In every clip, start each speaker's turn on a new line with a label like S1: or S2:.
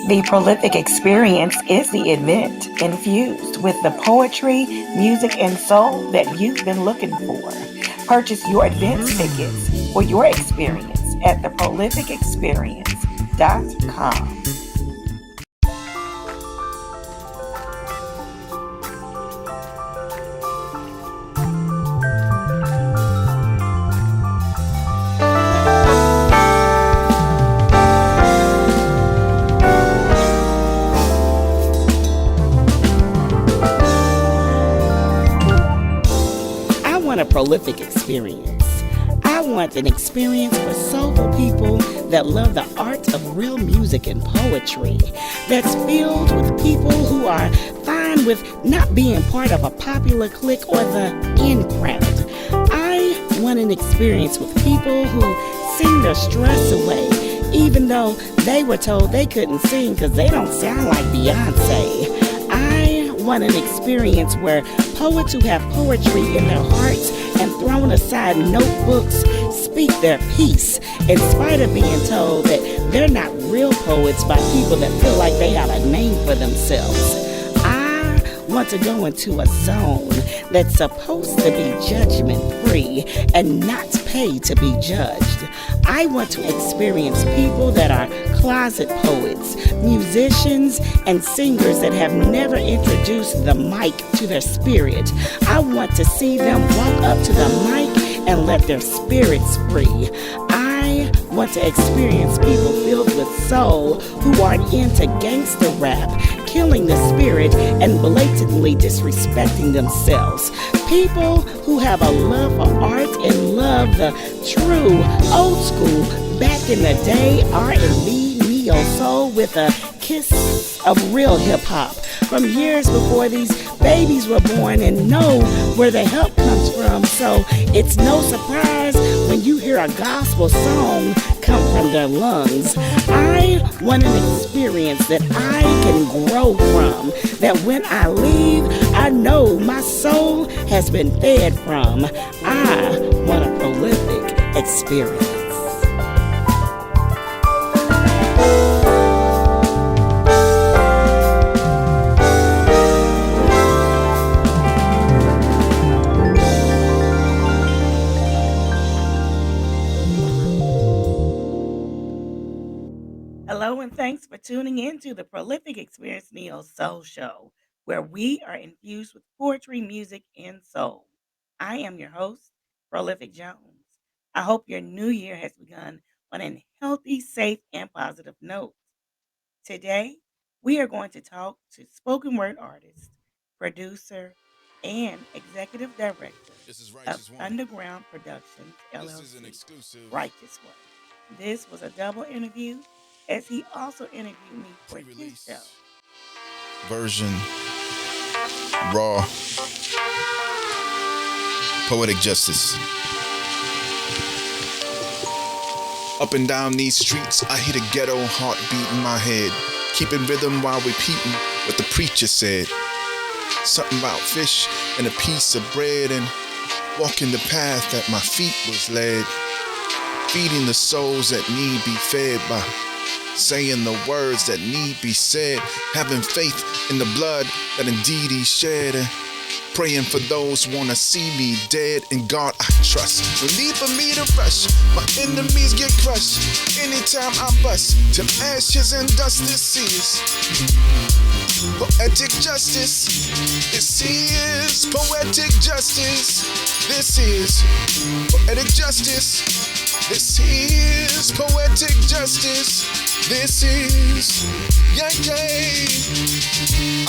S1: The Prolific Experience is the event infused with the poetry, music, and soul that you've been looking for. Purchase your advance tickets for your experience at theprolificexperience.com.
S2: A prolific experience. I want an experience for soulful people that love the art of real music and poetry, that's filled with people who are fine with not being part of a popular clique or the in crowd. I want an experience with people who sing their stress away, even though they were told they couldn't sing because they don't sound like Beyonce. I want an experience where poets who have poetry in their hearts and thrown aside notebooks speak their piece in spite of being told that they're not real poets by people that feel like they have a name for themselves. I want to go into a zone that's supposed to be judgment-free and not pay to be judged. I want to experience people that are closet poets, musicians, and singers that have never introduced the mic to their spirit. I want to see them walk up to the mic and let their spirits free. I want to experience people filled with soul who aren't into gangster rap, killing the spirit and blatantly disrespecting themselves. People who have a love for art and love the true old school back in the day R&B, neo soul with a kiss of real hip hop from years before these babies were born and know where the help comes from. So it's no surprise when you hear a gospel song come from their lungs. I want an experience that I can grow from, that when I leave, I know my soul has been fed from. I want a prolific experience.
S1: Hello and thanks for tuning in to the Prolific Experience Neo Soul Show, where we are infused with poetry, music, and soul. I am your host, Prolific Jones. I hope your new year has begun on a healthy, safe, and positive note. Today, we are going to talk to spoken word artist, producer, and executive director of Underground Productions, LLC, Righteous One. This was a double interview as he also interviewed me for his show.
S3: Version, raw, poetic justice. Up and down these streets, I hear the ghetto heartbeat in my head, keeping rhythm while repeating what the preacher said. Something about fish and a piece of bread and walking the path that my feet was led, feeding the souls that need be fed by saying the words that need be said, having faith in the blood that indeed he shed, and praying for those who wanna see me dead. In God I trust. No need for me to rush. My enemies get crushed anytime I bust to ashes and dust. This is poetic justice. This is poetic justice. This is poetic justice. This is poetic justice. This is, yeah.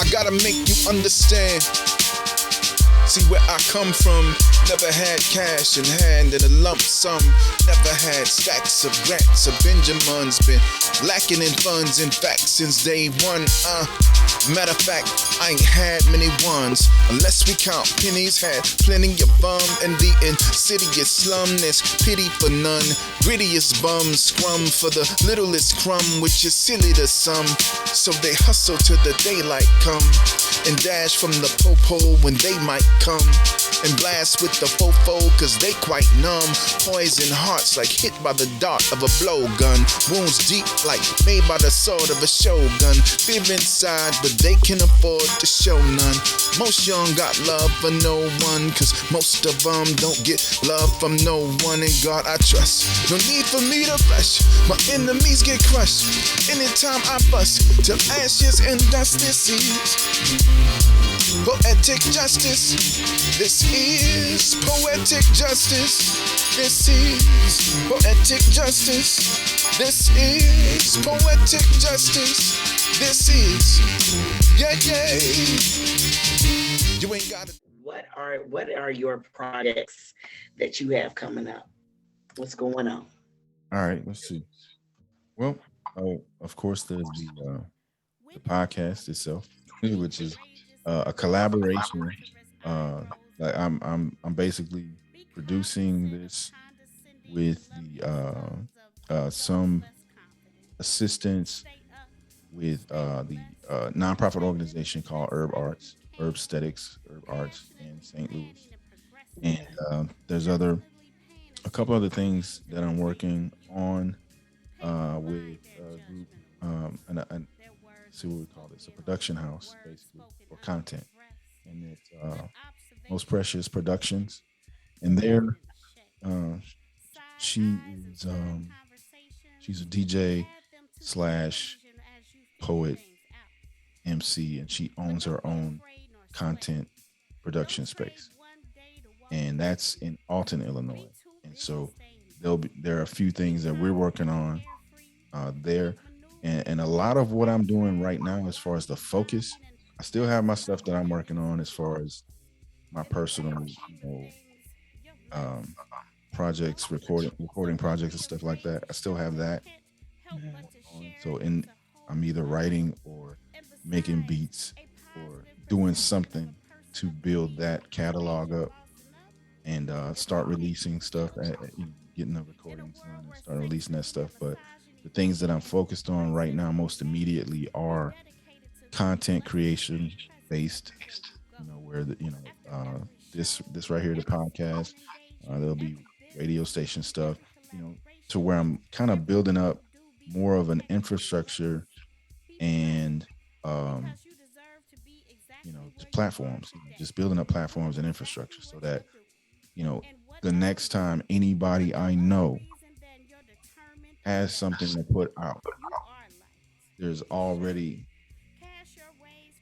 S3: I gotta make you understand. See where I come from. Never had cash in hand in a lump sum. Never had stacks of grants or Benjamins. Been lacking in funds, in fact, since day one. Matter of fact, I ain't had many ones. Unless we count pennies, had plenty of bum. And the insidious slum, there's pity for none. Grittiest bums, scrum for the littlest crumb, which is silly to some. So they hustle till the daylight come, and dash from the popo when they might come, and blast with the fofo cause they quite numb. Poison hearts like hit by the dart of a blowgun. Wounds deep like made by the sword of a shogun. Fear inside, but they can afford to show none. Most young got love for no one, cause most of them don't get love from no one. In God I trust, no need for me to rush. My enemies get crushed anytime I bust. Till ashes and dust this is poetic justice. This is poetic justice. This is poetic justice. This is poetic justice. This is, yeah, yeah. You ain't got it.
S2: What are your projects that you have coming up? What's going on?
S4: All right, let's see. Well, of course, there's the podcast itself, which is a collaboration. Like I'm basically producing this with the some assistance with the nonprofit organization called Herb Aesthetics, Herb Arts in St. Louis, and there's a couple other things that I'm working on with a group, and see what we call this, a production house basically for content, and it's Most Precious Productions, and there, uh, she is she's a DJ slash poet MC, and she owns her own content production space, and that's in Alton, Illinois. And so there are a few things that we're working on there, and a lot of what I'm doing right now, as far as the focus, I still have my stuff that I'm working on as far as my personal, um, projects, recording projects and stuff like that. I still have that on. So I'm either writing or making beats or doing something to build that catalog up and start releasing stuff, getting the recordings done and start releasing that stuff. But the things that I'm focused on right now most immediately are content creation based, where this right here, the podcast, there'll be radio station stuff, to where I'm kind of building up more of an infrastructure and platforms, just building up platforms and infrastructure so that, the next time anybody I know has something to put out, there's already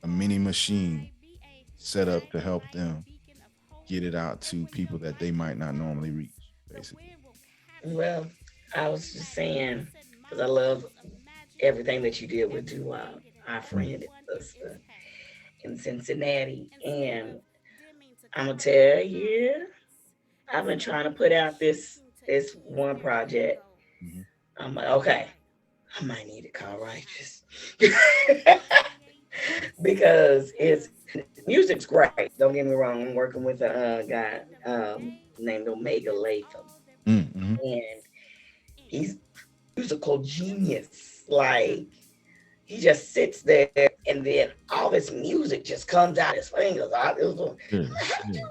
S4: a mini machine set up to help them get it out to people that they might not normally reach, basically.
S2: Well, I was just saying because I love everything that you did with our
S4: Mm.
S2: friend in Cincinnati, and I'm gonna tell you, I've been trying to put out this one project.
S4: Mhm.
S2: I'm like, okay, I might need to call Righteous because it's music's great. Don't get me wrong. I'm working with a guy named Omega Latham,
S4: Mm-hmm.
S2: and he's musical genius. Like he just sits there, and then all this music just comes out his fingers. It was going,
S4: Yeah, yeah.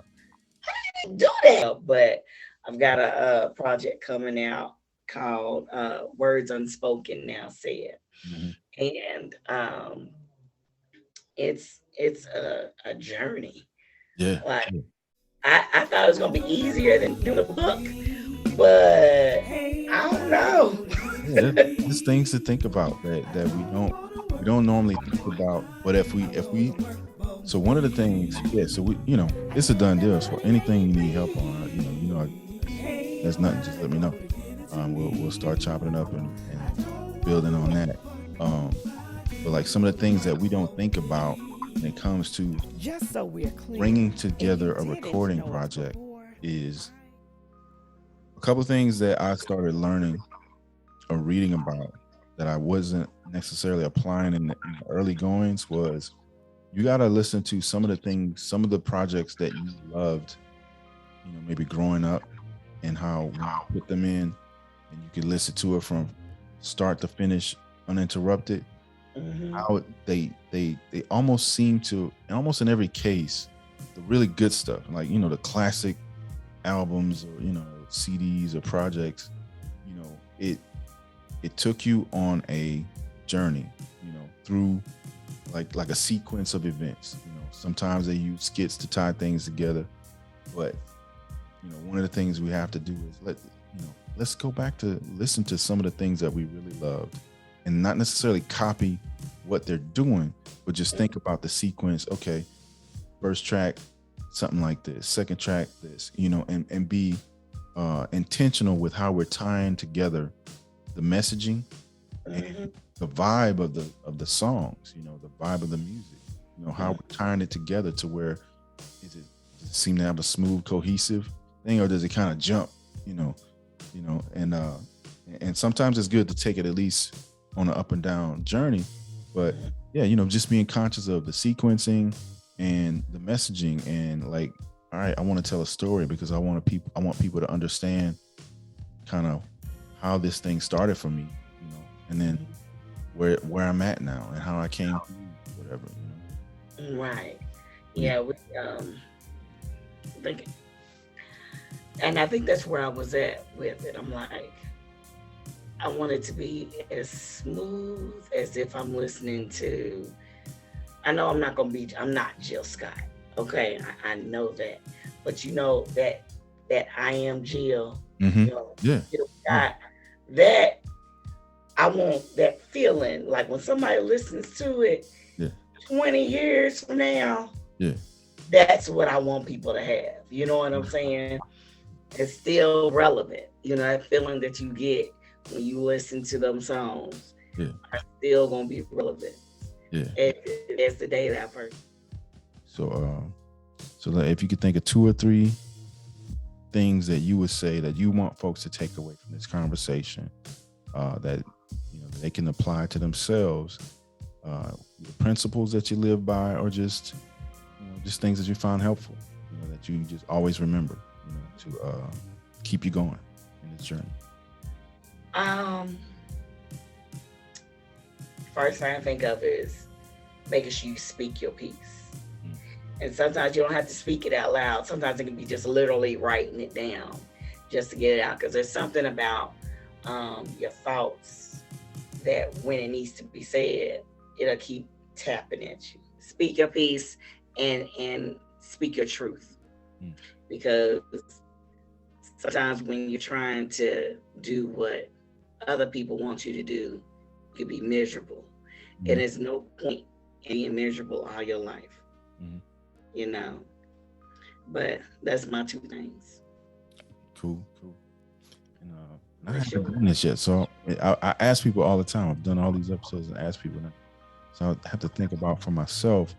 S2: do that. But I've got a project coming out called Words Unspoken Now Said.
S4: Hmm.
S2: And it's a journey.
S4: Yeah,
S2: Like
S4: yeah,
S2: I thought it was gonna be easier than doing a book, but I don't know.
S4: yeah. There's things to think about that we don't normally think about. But if we so one of the things, yeah. So it's a done deal. So anything you need help on, there's nothing. Just let me know. We'll start chopping it up and building on that. Um, but like some of the things that we don't think about when it comes to
S1: Just so we're clear,
S4: bringing
S1: and you
S4: together a
S1: didn't
S4: recording
S1: know it
S4: project
S1: before,
S4: is a couple things that I started learning or reading about that I wasn't necessarily applying in the early goings was you got to listen to some of the things, some of the projects that you loved, maybe growing up, and how when you put them in and you could listen to it from start to finish uninterrupted,
S2: Mhm.
S4: how they almost seem to, and almost in every case, the really good stuff, like the classic albums or CDs or projects, it it took you on a journey, through like a sequence of events. Sometimes they use skits to tie things together, but one of the things we have to do is let's go back to listen to some of the things that we really loved, and not necessarily copy what they're doing, but just think about the sequence. Okay, first track, something like this. Second track, this. And be intentional with how we're tying together the messaging and the vibe of the songs. The vibe of the music. How we're tying it together to where does it seem to have a smooth, cohesive thing, or does it kind of jump? And sometimes it's good to take it at least on an up and down journey. But yeah, just being conscious of the sequencing and the messaging, and like, all right, I want to tell a story because I want people to understand kind of how this thing started for me, and then where I'm at now and how I came through whatever.
S2: Right. Yeah, we think, and I think that's where I was at with it. I'm like, I want it to be as smooth as if I'm listening to, I know I'm not Jill Scott. Okay, I know that. But that I am Jill, Jill Scott, that I want that feeling. Like when somebody listens to it 20 years from now, that's what I want people to have. You know what I'm saying? It's still relevant. That feeling that you get when you listen to them songs are still gonna be relevant. It's the day that person.
S4: So if you could think of 2 or 3 things that you would say that you want folks to take away from this conversation, that they can apply to themselves, the principles that you live by, or just things that you found helpful, that you just always remember, to keep you going in this journey.
S2: First thing I think of is making sure you speak your piece. And sometimes you don't have to speak it out loud. Sometimes it can be just literally writing it down just to get it out. Because there's something about your thoughts that when it needs to be said, it'll keep tapping at you. Speak your piece and speak your truth. Because sometimes when you're trying to do what other people want you to do, you can be miserable. And there's no point in being miserable all your life. But that's my 2 things.
S4: Cool. And I haven't done this yet, so I ask people all the time. I've done all these episodes and ask people, so I have to think about for myself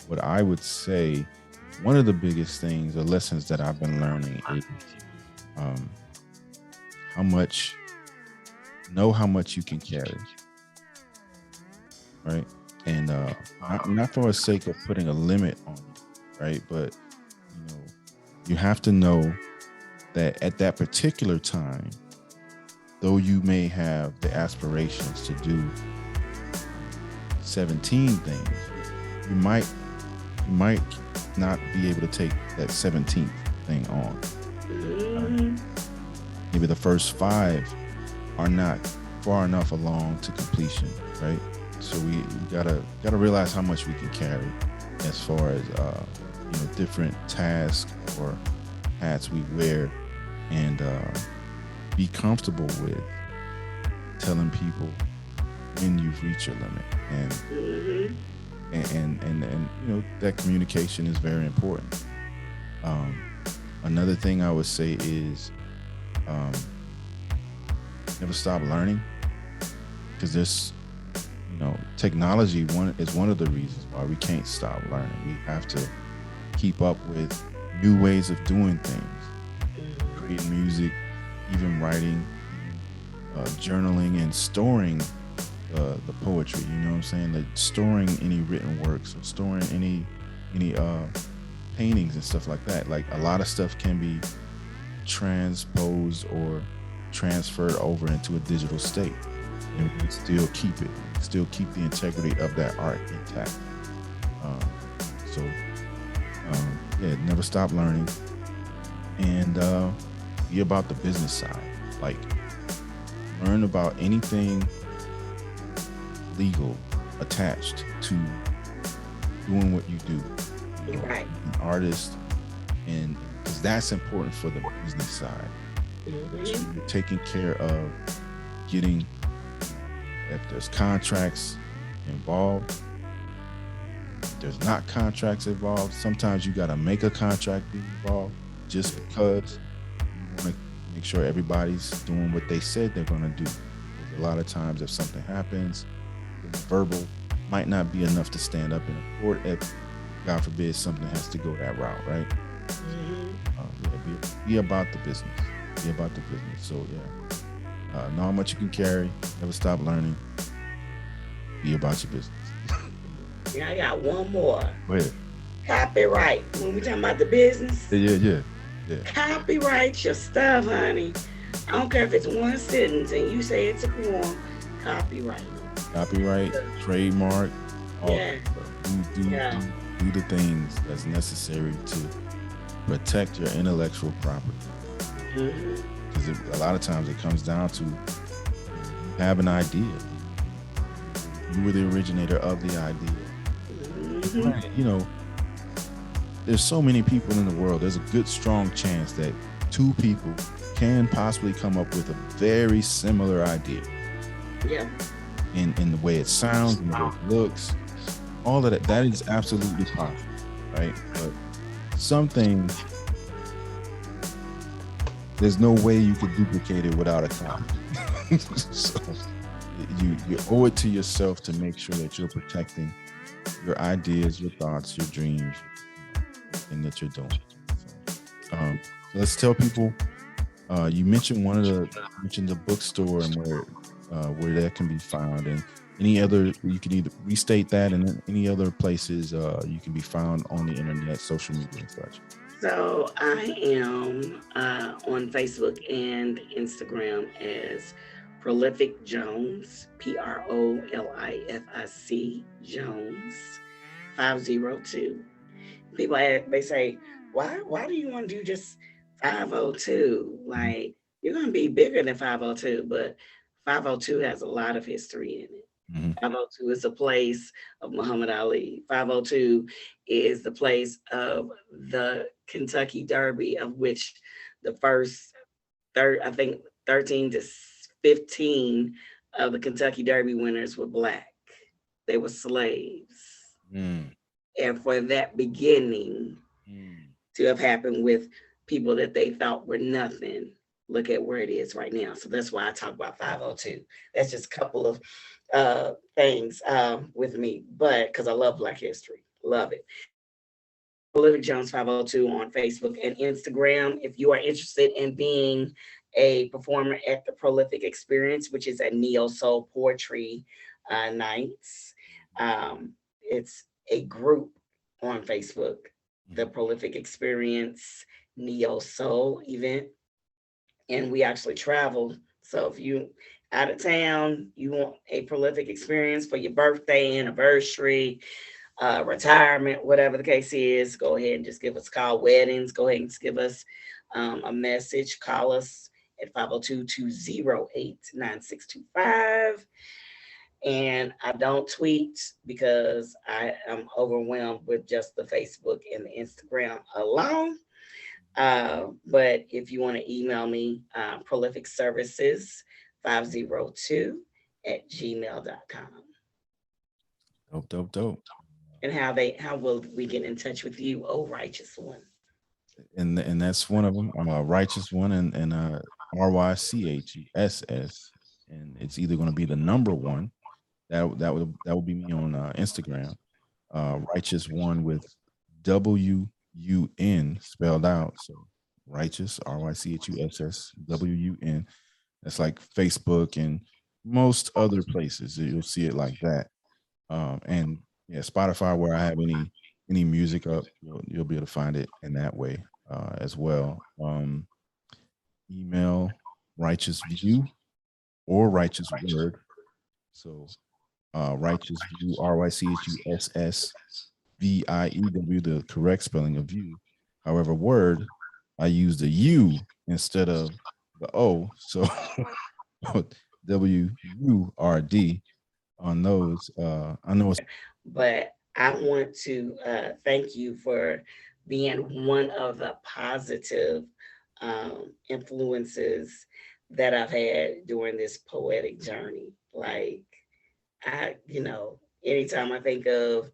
S4: what I would say. One of the biggest things or lessons that I've been learning is how much you can carry, right? And not for the sake of putting a limit on you, right? But you have to know that at that particular time, though you may have the aspirations to do 17 things, you might not be able to take that 17th thing on. Maybe the first 5 are not far enough along to completion, right? So we gotta realize how much we can carry as far as different tasks or hats we wear, and be comfortable with telling people when you've reached your limit, and that communication is very important. Another thing I would say is never stop learning, because this technology is one of the reasons why we can't stop learning. We have to keep up with new ways of doing things, creating music, even writing, journaling, and storing the poetry. You know what I'm saying? Like storing any written works, or storing any paintings and stuff like that. Like a lot of stuff can be transposed or transferred over into a digital state, and we still keep the integrity of that art intact. Never stop learning, and be about the business side. Like, learn about anything legal attached to doing what you do. You know,
S2: Right.
S4: an artist, and because that's important for the business side. So
S2: Mm-hmm.
S4: you're taking care of getting, if there's contracts involved, if there's not contracts involved. Sometimes you got to make a contract be involved just because you want to make sure everybody's doing what they said they're going to do. Because a lot of times, if something happens, the verbal might not be enough to stand up in a court if, God forbid, something has to go that route, right?
S2: Mm-hmm.
S4: Yeah, be about the business. Be about the business. So yeah, know how much you can carry. Never stop learning. Be about your business.
S2: Yeah, I got one more.
S4: Go ahead.
S2: Copyright. When we talking about the business,
S4: Yeah.
S2: copyright your stuff, honey. I don't care if it's one sentence and you say it's a poem, copyright
S4: Copyright,
S2: it.
S4: trademark, all
S2: Yeah,
S4: that stuff.
S2: yeah.
S4: Do the things that's necessary to protect your intellectual property.
S2: Mm-hmm.
S4: Because a lot of times it comes down to, you have an idea. You were the originator of the idea. And
S2: Mm-hmm.
S4: granted, there's so many people in the world. There's a good, strong chance that two people can possibly come up with a very similar idea
S2: Yeah.
S4: in the way it sounds, in the way it looks, all of that. That is absolutely possible, right? But some things, there's no way you could duplicate it without a copy. So you owe it to yourself to make sure that you're protecting your ideas, your thoughts, your dreams, everything that you're doing. So let's tell people. You mentioned the bookstore and where that can be found, and any other, you can either restate that, and then any other places you can be found on the internet, social media and such.
S2: So I am on Facebook and Instagram as Prolific Jones, Prolific Jones 502. People they say, why do you want to do just 502?
S4: Mhm.
S2: Like you're gonna be bigger than 502, but 502 has a lot of history in it.
S4: Mhm.
S2: 502 is the place of Muhammad Ali. 502 is the place of the Kentucky Derby, of which the first I think 13 to 15 of the Kentucky Derby winners were black. They were slaves.
S4: Mm.
S2: And for that beginning
S4: Mm.
S2: to have happened with people that they thought were nothing, look at where it is right now. So that's why I talk about 502. That's just a couple of things with me, but because I love Black history, love it. Prolific Jones 502 on Facebook and Instagram. If you are interested in being a performer at the Prolific Experience, which is a neo soul poetry nights, it's a group on Facebook, the
S4: Mhm.
S2: Prolific Experience Neo Soul event, and we actually travel. So if you out of town, you want a prolific experience for your birthday, anniversary, retirement, whatever the case is, go ahead and just give us a call. Weddings, go ahead and just give us a message. Call us at 502-208-9625. And I don't tweet because I am overwhelmed with just the Facebook and the Instagram alone. But if you want to email me, prolific services 502 at gmail.com.
S4: Dope.
S2: And how will we get in touch with you, oh righteous one?
S4: And that's one of them. Righteous one, and Rychuss, and it's either going to be the number one. That would be me on Instagram. Righteous one with WUN spelled out. So righteous, RYCHUSSWUN. That's like Facebook and most other places. You'll see it like that. And yeah, Spotify, where I have any music up, you'll be able to find it in that way as well. Email righteous view or righteous word. So righteous view, RYCHUSSVIEW, the correct spelling of view. However, word, I use the U instead of the O. So WURD on those. I know it's
S2: But I want to thank you for being one of the positive influences that I've had during this poetic journey. Like, anytime I think of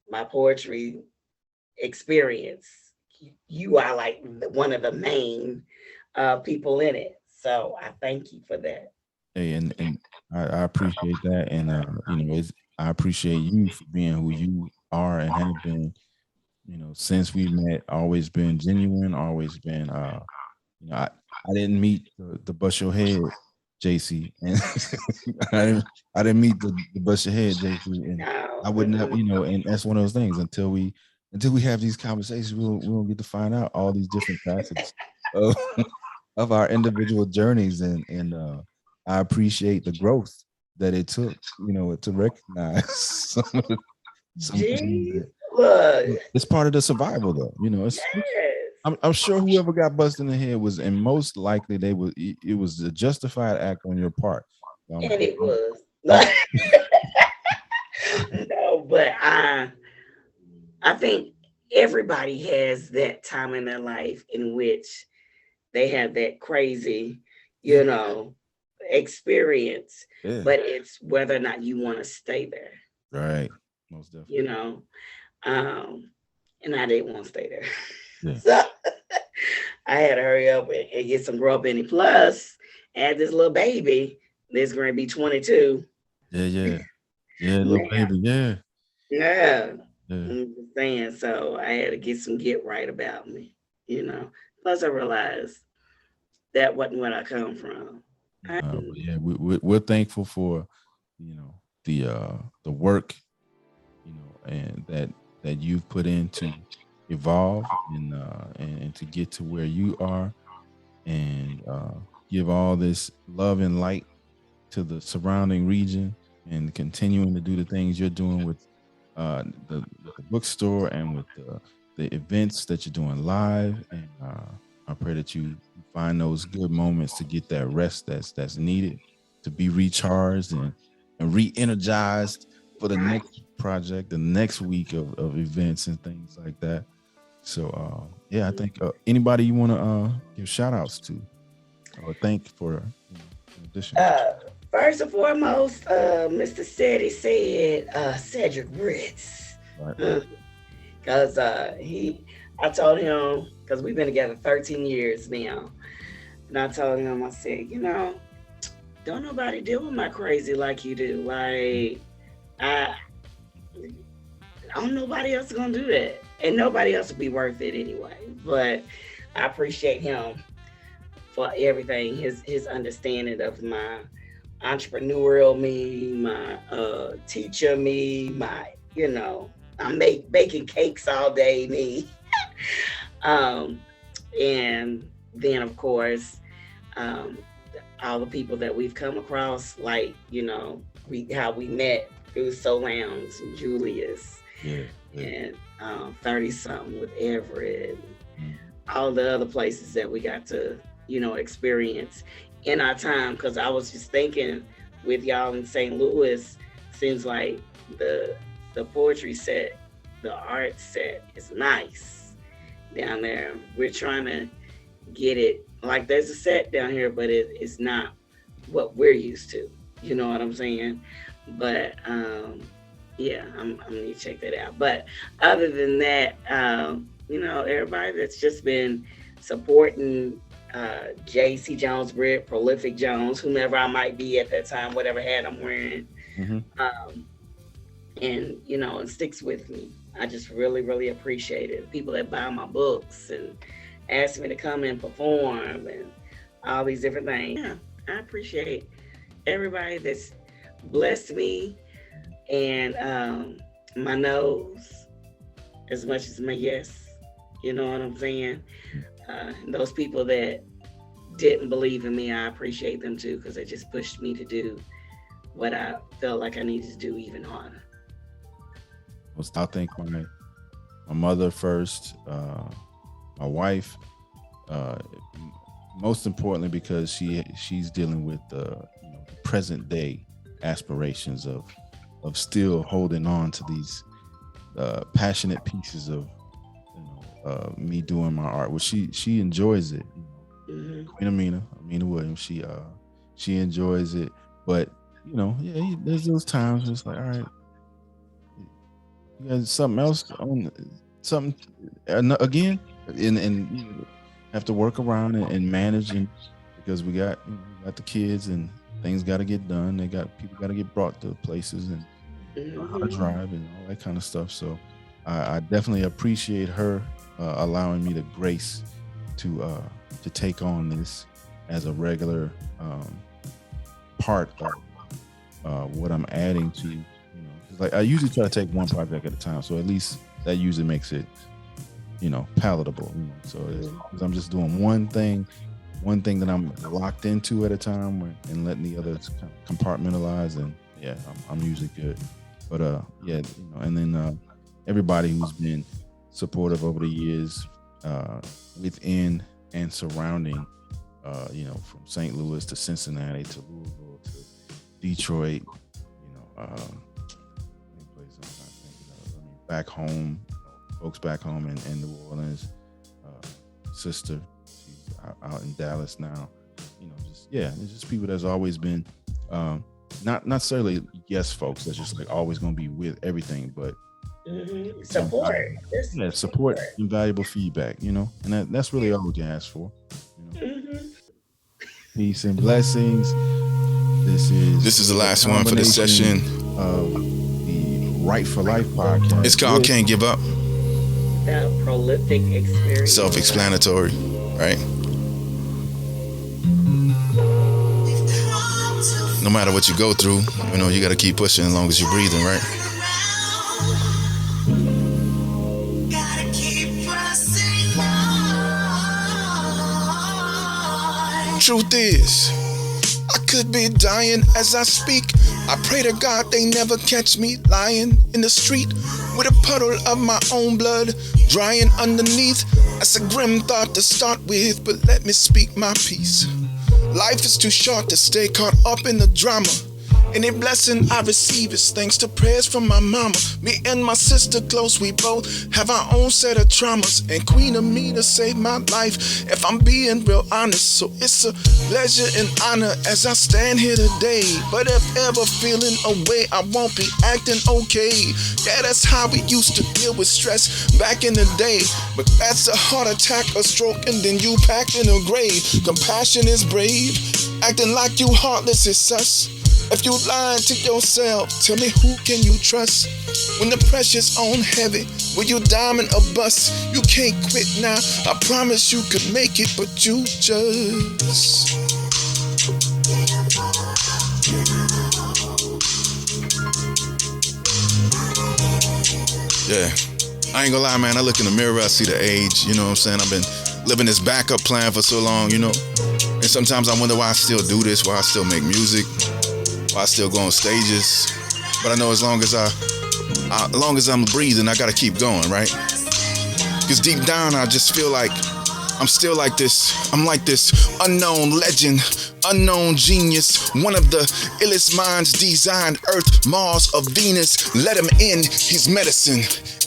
S2: my poetry experience, you are like one of the main people in it. So I thank you for that.
S4: hey, and I appreciate that, and it's I appreciate you for being who you are and have been, since we met. Always been genuine, always been I didn't meet the bust your head JC, and I didn't I didn't meet the bust your head JC, and
S2: No,
S4: I wouldn't have, and that's one of those things. Until we have these conversations, we don't get to find out all these different facets of of our individual journeys, and I appreciate the growth that it took, to recognize some things
S2: Gee,
S4: that
S2: look,
S4: it's part of the survival, though.
S2: yes,
S4: I'm sure whoever got busted in the head was, and most likely it was a justified act on your part. Um,
S2: and it was.
S4: I'm,
S2: No, but I think everybody has that time in their life in which they have that crazy,
S4: yeah,
S2: you know, experience,
S4: yeah,
S2: but it's whether or not you want to stay there,
S4: right, most
S2: you
S4: definitely,
S2: know. Um, and I didn't want to stay there.
S4: yeah,
S2: So I had to hurry up and get some grow up in it. Plus, I had this little baby that's going to be 22.
S4: yeah, yeah, yeah, little
S2: Now,
S4: baby, yeah,
S2: yeah,
S4: yeah.
S2: I'm just saying. So I had to get some get right about me, you know. Plus, I realized that wasn't what I come from. I,
S4: But yeah, we're thankful for, the work, and that you've put in to evolve, and to get to where you are, and give all this love and light to the surrounding region, and continuing to do the things you're doing with the bookstore, and with the events that you're doing live. And I pray that you find those good moments to get that rest that's needed, to be recharged and re-energized for the
S2: right.
S4: next project, the next week of events and things like that. So yeah, I think anybody you want to give shout outs to or thank for, in addition.
S2: Uh, First and foremost, Mr. Steady said Cedric Ritz.
S4: Right, right.
S2: Because I told him, because we've been together 13 years now. And I told him, I said, don't nobody deal with my crazy like you do. Like, I, don't nobody else gonna do that. And nobody else will be worth it anyway. But I appreciate him for everything, his understanding of my entrepreneurial me, my teacher me, my, I make baking cakes all day me. um, and then of course, um, all the people that we've come across, like, how we met through Soul Lounge and Julius,
S4: Yeah, yeah.
S2: and 30 something with Everett,
S4: Mm.
S2: all the other places that we got to, experience in our time. Because I was just thinking, with y'all in St. Louis, seems like the poetry set, the art set is nice down there. We're trying to get it, like, there's a set down here, but it's not what we're used to. You know what I'm saying? But yeah, I'm gonna need to check that out. But other than that, everybody that's just been supporting JC Jones-Britt, Prolific Jones, whomever I might be at that time, whatever hat I'm wearing,
S4: Mm-hmm.
S2: um, and it sticks with me. I just really, really appreciate it. People that buy my books and ask me to come and perform and all these different things. Yeah, I appreciate everybody that's blessed me, and my nose as much as my yes. You know what I'm saying? Those people that didn't believe in me, I appreciate them too, because they just pushed me to do what I felt like I needed to do even harder.
S4: I think my mother first, my wife, most importantly because she's dealing with the present day aspirations of still holding on to these passionate pieces of me doing my art. Well, she enjoys it. Queen Amina Williams, she enjoys it, but there's those times where it's like, all right, you got something else on something again, and you have to work around and manage, and because we got the kids and things got to get done. People got to get brought to places and how to drive and all that kind of stuff. So I definitely appreciate her allowing me the grace to take on this as a regular part of what I'm adding to. Like I usually try to take one project at a time, so at least that usually makes it palatable. So because I'm just doing one thing that I'm locked into at a time, and letting the others kind of compartmentalize, and I'm usually good. But and then everybody who's been supportive over the years within and surrounding from St. Louis to Cincinnati to Louisville to Detroit, back home, folks back home in New Orleans, sister, she's out in Dallas now. It's just people that's always been not necessarily yes folks that's just like always gonna be with everything, but
S2: support.
S4: Support and valuable feedback, and that's really all we can ask for. Peace and blessings. This is
S3: the last one for this session
S4: of the Right for Life podcast.
S3: It's called Can't Give Up.
S2: The prolific experience.
S3: Self-explanatory, right? No matter what you go through, you got to keep pushing as long as you're breathing, right? Truth is, I could be dying as I speak. I pray to God they never catch me lying in the street with a puddle of my own blood drying underneath. That's a grim thought to start with, but let me speak my piece. Life is too short to stay caught up in the drama. Any blessing I receive is thanks to prayers from my mama. Me and my sister close, we both have our own set of traumas. And Queen Amina saved my life, if I'm being real honest. So it's a pleasure and honor as I stand here today. But if ever feeling away, I won't be acting okay. Yeah, that's how we used to deal with stress back in the day. But that's a heart attack, a stroke, and then you packed in a grave. Compassion is brave, acting like you heartless is sus. If you lying to yourself, tell me who can you trust? When the pressure's on heavy, will you diamond or bust? You can't quit now, I promise you could make it, but you just... Yeah, I ain't gonna lie, man, I look in the mirror, I see the age, you know what I'm saying? I've been living this backup plan for so long, and sometimes I wonder why I still do this, why I still make music, why I still go on stages. But I know as long as I'm breathing, I gotta keep going, right? Because deep down, I just feel like I'm still like this. I'm like this unknown legend, unknown genius, one of the illest minds designed Earth, Mars, or Venus. Let him in, he's medicine.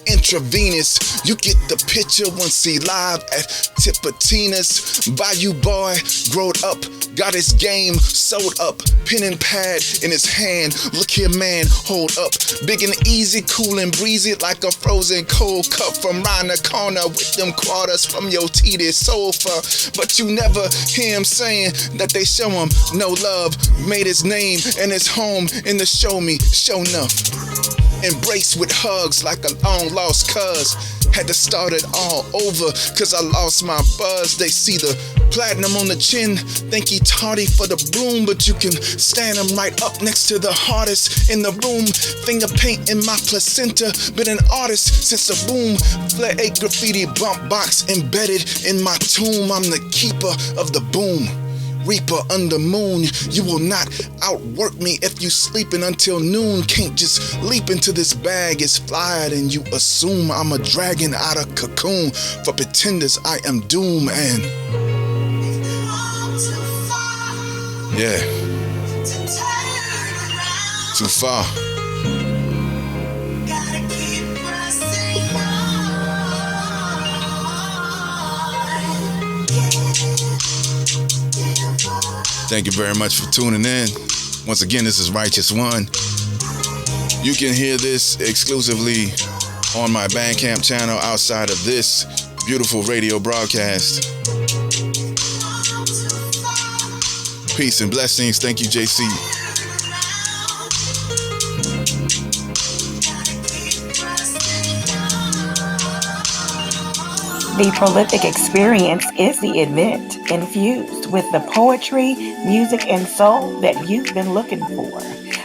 S3: Intravenous, you get the picture once he live at Tipitina's. Bayou boy, growed up, got his game sewed up, pen and pad in his hand. Look here, man, hold up, big and easy, cool and breezy, like a frozen cold cup from round the corner with them quarters from your heated sofa. But you never hear him saying that they show him no love. Made his name and his home in the show me, show enough. Embraced with hugs like a long lost cuz. Had to start it all over, cause I lost my buzz. They see the platinum on the chin, think he tardy for the bloom, but you can stand him right up next to the hardest in the room. Finger paint in my placenta, been an artist since the boom. Flair 8 graffiti bump box embedded in my tomb. I'm the keeper of the boom. Reaper under moon, you will not outwork me if you sleeping until noon. Can't just leap into this bag, it's flyer and you assume I'm a dragon out of cocoon. For pretenders I am doom, and Yeah. Too far. Thank you very much for tuning in. Once again, this is Righteous One. You can hear this exclusively on my Bandcamp channel outside of this beautiful radio broadcast. Peace and blessings. Thank you, JC.
S2: The Prolific Experience is the event infused with the poetry, music, and soul that you've been looking for.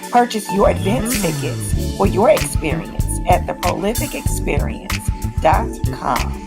S2: Purchase your advance tickets for your experience at theprolificexperience.com.